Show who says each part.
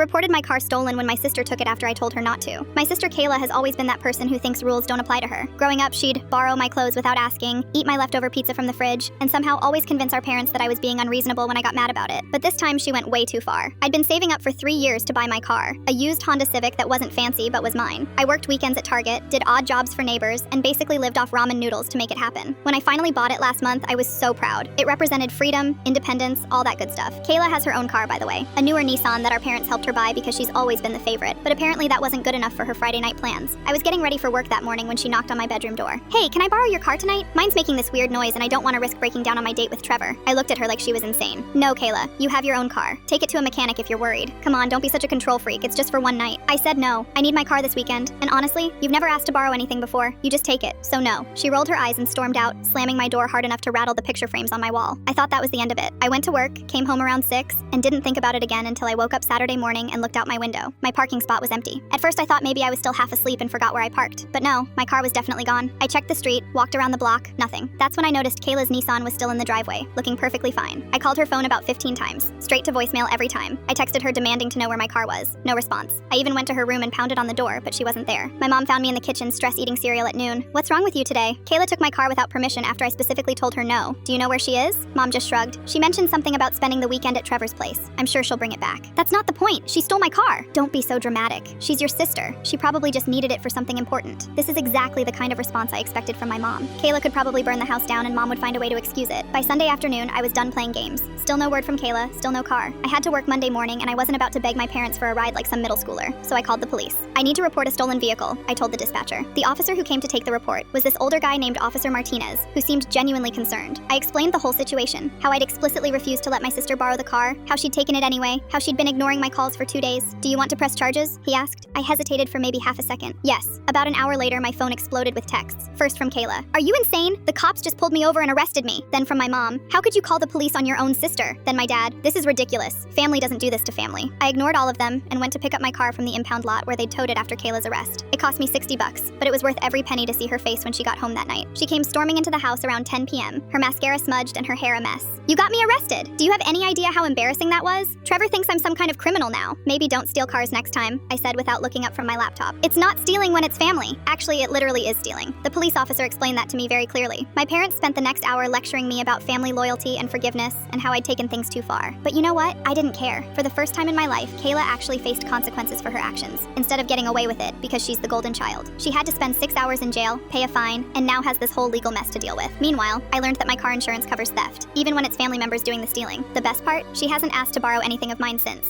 Speaker 1: reported my car stolen when my sister took it after I told her not to. My sister Kayla has always been that person who thinks rules don't apply to her. Growing up, she'd borrow my clothes without asking, eat my leftover pizza from the fridge, and somehow always convince our parents that I was being unreasonable when I got mad about it. But this time she went way too far. I'd been saving up for 3 years to buy my car, a used Honda Civic that wasn't fancy but was mine. I worked weekends at Target, did odd jobs for neighbors, and basically lived off ramen noodles to make it happen. When I finally bought it last month, I was so proud. It represented freedom, independence, all that good stuff. Kayla has her own car, by the way, a newer Nissan that our parents helped her buy because she's always been the favorite, but apparently that wasn't good enough for her Friday night plans. I was getting ready for work that morning when she knocked on my bedroom door. Hey, can I borrow your car tonight? Mine's making this weird noise and I don't want to risk breaking down on my date with Trevor. I looked at her like she was insane. No, Kayla, you have your own car. Take it to a mechanic if you're worried. Come on, don't be such a control freak. It's just for one night. I said no. I need my car this weekend, and honestly, you've never asked to borrow anything before. You just take it, so no. She rolled her eyes and stormed out, slamming my door hard enough to rattle the picture frames on my wall. I thought that was the end of it. I went to work, came home around 6, and didn't think about it again until I woke up Saturday morning and looked out my window. My parking spot was empty. At first I thought maybe I was still half asleep and forgot where I parked, but no, my car was definitely gone. I checked the street, walked around the block, nothing. That's when I noticed Kayla's Nissan was still in the driveway, looking perfectly fine. I called her phone about 15 times, straight to voicemail every time. I texted her demanding to know where my car was. No response. I even went to her room and pounded on the door, but she wasn't there. My mom found me in the kitchen stress eating cereal at noon. What's wrong with you today? Kayla took my car without permission after I specifically told her no. Do you know where she is? Mom just shrugged. She mentioned something about spending the weekend at Trevor's place. I'm sure she'll bring it back. That's not the point. She stole my car. Don't be so dramatic. She's your sister. She probably just needed it for something important. This is exactly the kind of response I expected from my mom. Kayla could probably burn the house down and mom would find a way to excuse it. By Sunday afternoon, I was done playing games. Still no word from Kayla, still no car. I had to work Monday morning and I wasn't about to beg my parents for a ride like some middle schooler, so I called the police. I need to report a stolen vehicle, I told the dispatcher. The officer who came to take the report was this older guy named Officer Martinez, who seemed genuinely concerned. I explained the whole situation, how I'd explicitly refused to let my sister borrow the car, how she'd taken it anyway, how she'd been ignoring my calls for 2 days. Do you want to press charges? He asked. I hesitated for maybe half a second. Yes. About an hour later, my phone exploded with texts. First from Kayla. Are you insane? The cops just pulled me over and arrested me. Then from my mom. How could you call the police on your own sister? Then my dad. This is ridiculous. Family doesn't do this to family. I ignored all of them and went to pick up my car from the impound lot where they'd towed it after Kayla's arrest. It cost me $60, but it was worth every penny to see her face when she got home that night. She came storming into the house around 10 p.m., her mascara smudged and her hair a mess. You got me arrested. Do you have any idea how embarrassing that was? Trevor thinks I'm some kind of criminal now. Maybe don't steal cars next time, I said without looking up from my laptop. It's not stealing when it's family. Actually, it literally is stealing. The police officer explained that to me very clearly. My parents spent the next hour lecturing me about family loyalty and forgiveness and how I'd taken things too far. But you know what? I didn't care. For the first time in my life, Kayla actually faced consequences for her actions, instead of getting away with it because she's the golden child. She had to spend 6 hours in jail, pay a fine, and now has this whole legal mess to deal with. Meanwhile, I learned that my car insurance covers theft, even when it's family members doing the stealing. The best part? She hasn't asked to borrow anything of mine since.